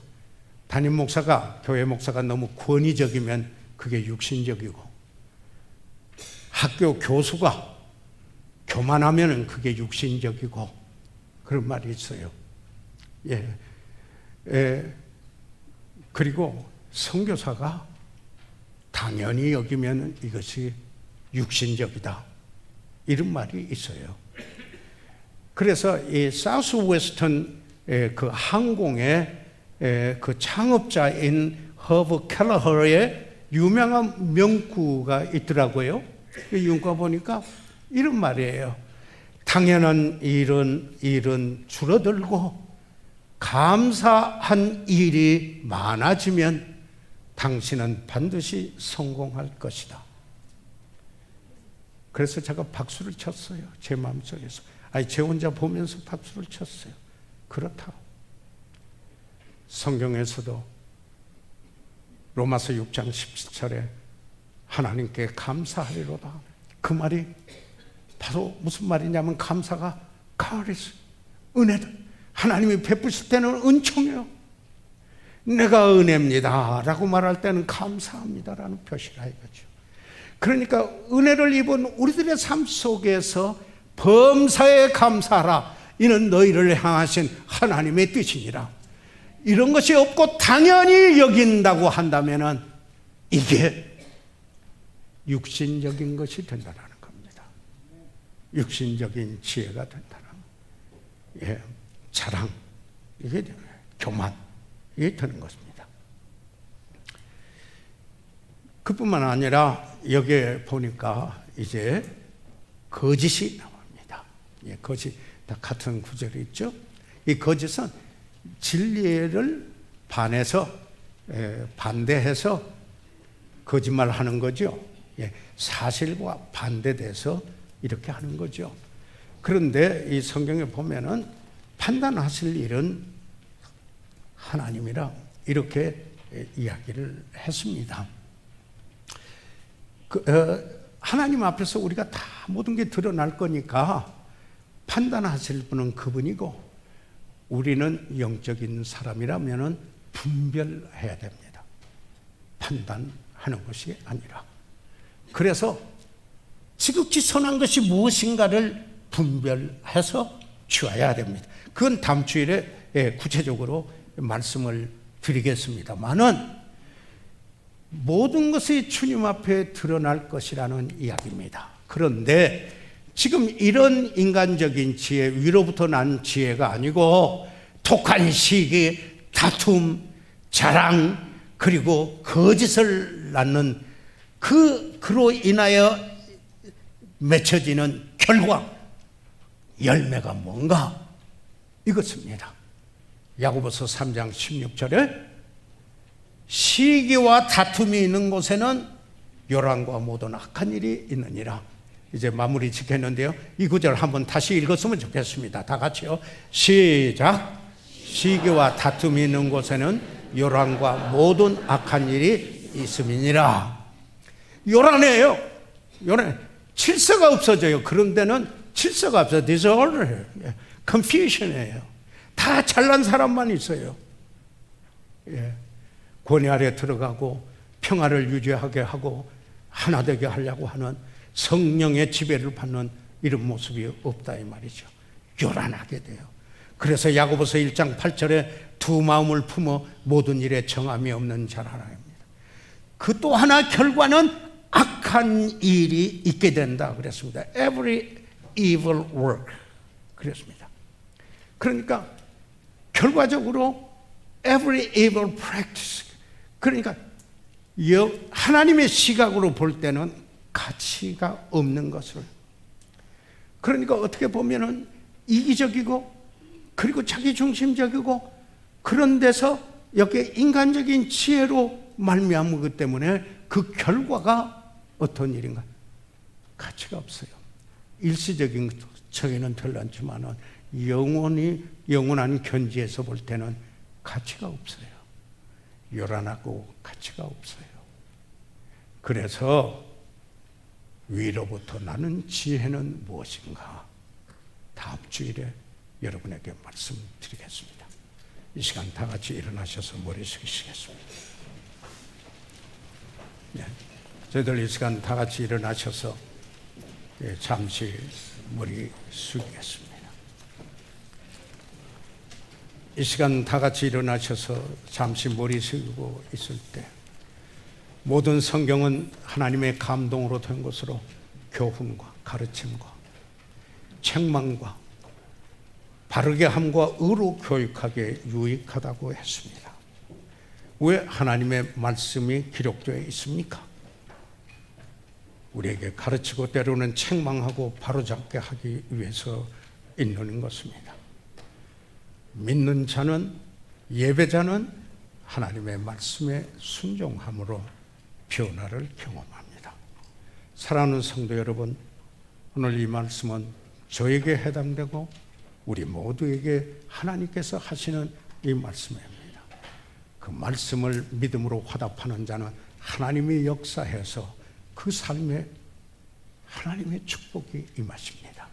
담임 목사가, 교회 목사가 너무 권위적이면 그게 육신적이고, 학교 교수가 교만하면 그게 육신적이고, 그런 말이 있어요. 그리고 선교사가 당연히 여기면 이것이 육신적이다, 이런 말이 있어요. 그래서 이 사우스 웨스턴 그 항공의 그 창업자인 허브 켈러허의 유명한 명구가 있더라고요. 그 윤과 보니까 이런 말이에요. 당연한 일은 줄어들고 감사한 일이 많아지면 당신은 반드시 성공할 것이다. 그래서 제가 박수를 쳤어요. 제 마음속에서. 제 혼자 보면서 박수를 쳤어요. 그렇다. 성경에서도 로마서 6장 17절에 하나님께 감사하리로다. 그 말이 바로 무슨 말이냐면 감사가 카리스, 은혜다. 하나님이 베푸실 때는 은총이요. 내가 은혜입니다 라고 말할 때는 감사합니다라는 표시라 이거죠. 그러니까 은혜를 입은 우리들의 삶 속에서 범사에 감사하라. 이는 너희를 향하신 하나님의 뜻이니라. 이런 것이 없고 당연히 여긴다고 한다면은 이게 육신적인 것이 된다는 겁니다. 육신적인 지혜가 된다는, 자랑, 이게 교만, 이게 되는 것입니다. 그뿐만 아니라 여기에 보니까 이제 거짓이 나옵니다. 거짓, 다 같은 구절이 있죠. 이 거짓은 진리를 반대해서 거짓말하는 거죠. 사실과 반대돼서 이렇게 하는 거죠. 그런데 이 성경에 보면은 판단하실 일은 하나님이라 이렇게 이야기를 했습니다. 하나님 앞에서 우리가 다 모든 게 드러날 거니까 판단하실 분은 그분이고, 우리는 영적인 사람이라면 분별해야 됩니다. 판단하는 것이 아니라. 그래서 지극히 선한 것이 무엇인가를 분별해서 취해야 됩니다. 그건 다음 주일에 구체적으로 말씀을 드리겠습니다만은, 모든 것이 주님 앞에 드러날 것이라는 이야기입니다. 그런데 지금 이런 인간적인 지혜, 위로부터 난 지혜가 아니고 독한 시기, 다툼, 자랑, 그리고 거짓을 낳는 그로 인하여 맺혀지는 결과, 열매가 뭔가? 이것입니다. 야고보서 3장 16절에 시기와 다툼이 있는 곳에는 요란과 모든 악한 일이 있느니라. 이제 마무리 짓겠는데요, 이 구절 한번 다시 읽었으면 좋겠습니다. 다 같이요. 시작. 시기와 다툼이 있는 곳에는 요란과 모든 악한 일이 있음이니라. 요란해요. 요란. 질서가 없어져요. 그런 데는 질서가 없어요. disorder, confusion이에요. 다 잘난 사람만 있어요. 권위 아래 들어가고 평화를 유지하게 하고 하나 되게 하려고 하는, 성령의 지배를 받는 이런 모습이 없다 이 말이죠. 요란하게 돼요. 그래서 야고보서 1장 8절에 두 마음을 품어 모든 일에 정함이 없는 자라랍니다. 그 또 하나 결과는 악한 일이 있게 된다 그랬습니다. Every evil work 그랬습니다. 그러니까 결과적으로 every evil practice, 그러니까 하나님의 시각으로 볼 때는 가치가 없는 것을, 그러니까 어떻게 보면은 이기적이고 그리고 자기중심적이고, 그런 데서 여기에 인간적인 지혜로 말미암기 때문에 그 결과가 어떤 일인가? 가치가 없어요. 일시적인 척에는 덜났지만은 영원한 견지에서 볼 때는 가치가 없어요. 요란하고 가치가 없어요. 그래서 위로부터 나는 지혜는 무엇인가? 다음 주일에 여러분에게 말씀드리겠습니다. 이 시간 다 같이 일어나셔서 머리 숙이시겠습니다. 저희들 이 시간 다 같이 일어나셔서 잠시 머리 숙이겠습니다. 이 시간 다 같이 일어나셔서 잠시 머리 숙이고 있을 때, 모든 성경은 하나님의 감동으로 된 것으로 교훈과 가르침과 책망과 바르게 함과 의로 교육하기에 유익하다고 했습니다. 왜 하나님의 말씀이 기록되어 있습니까? 우리에게 가르치고 때로는 책망하고 바로잡게 하기 위해서 있는 것입니다. 믿는 자는, 예배자는 하나님의 말씀에 순종함으로 변화를 경험합니다. 사랑하는 성도 여러분, 오늘 이 말씀은 저에게 해당되고 우리 모두에게 하나님께서 하시는 이 말씀입니다. 그 말씀을 믿음으로 화답하는 자는 하나님이 역사해서 그 삶에 하나님의 축복이 임하십니다.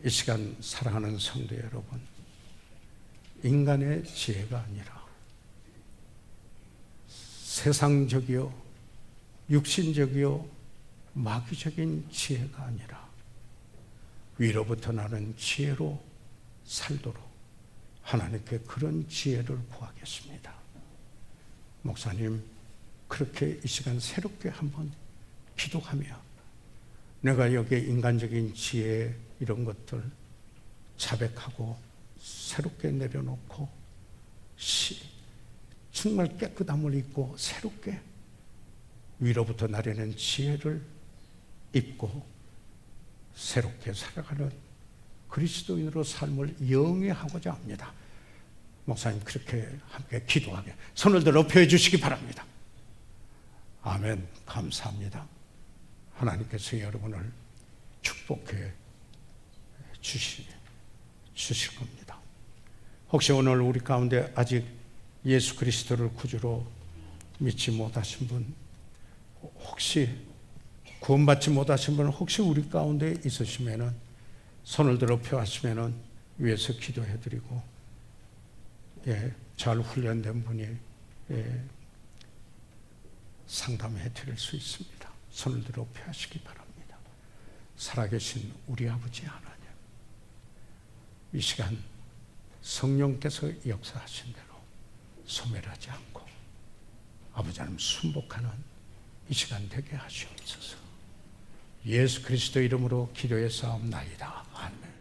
이 시간 사랑하는 성도 여러분, 인간의 지혜가 아니라 세상적이요, 육신적이요, 마귀적인 지혜가 아니라 위로부터 나는 지혜로 살도록 하나님께 그런 지혜를 구하겠습니다. 목사님, 그렇게 이 시간 새롭게 한번 기도하며 내가 여기에 인간적인 지혜 이런 것들 자백하고 새롭게 내려놓고 정말 깨끗함을 입고 새롭게 위로부터 나려는 지혜를 입고 새롭게 살아가는 그리스도인으로 삶을 영위하고자 합니다. 목사님 그렇게 함께 기도하게 손을 들어 높여 주시기 바랍니다. 아멘. 감사합니다. 하나님께서 여러분을 축복해 주실 겁니다. 혹시 오늘 우리 가운데 아직 예수 그리스도를 구주로 믿지 못하신 분, 혹시 구원받지 못하신 분 혹시 우리 가운데 있으시면은 손을 들어 펴하시면은 위에서 기도해드리고, 잘 훈련된 분이 상담해 드릴 수 있습니다. 손을 들어 펴하시기 바랍니다. 살아계신 우리 아버지 하나님, 이 시간 성령께서 역사하신 대로 소멸하지 않고 아버지 하나님 순복하는 이 시간 되게 하시옵소서. 예수 그리스도 이름으로 기도해 싸움나이다. 아멘.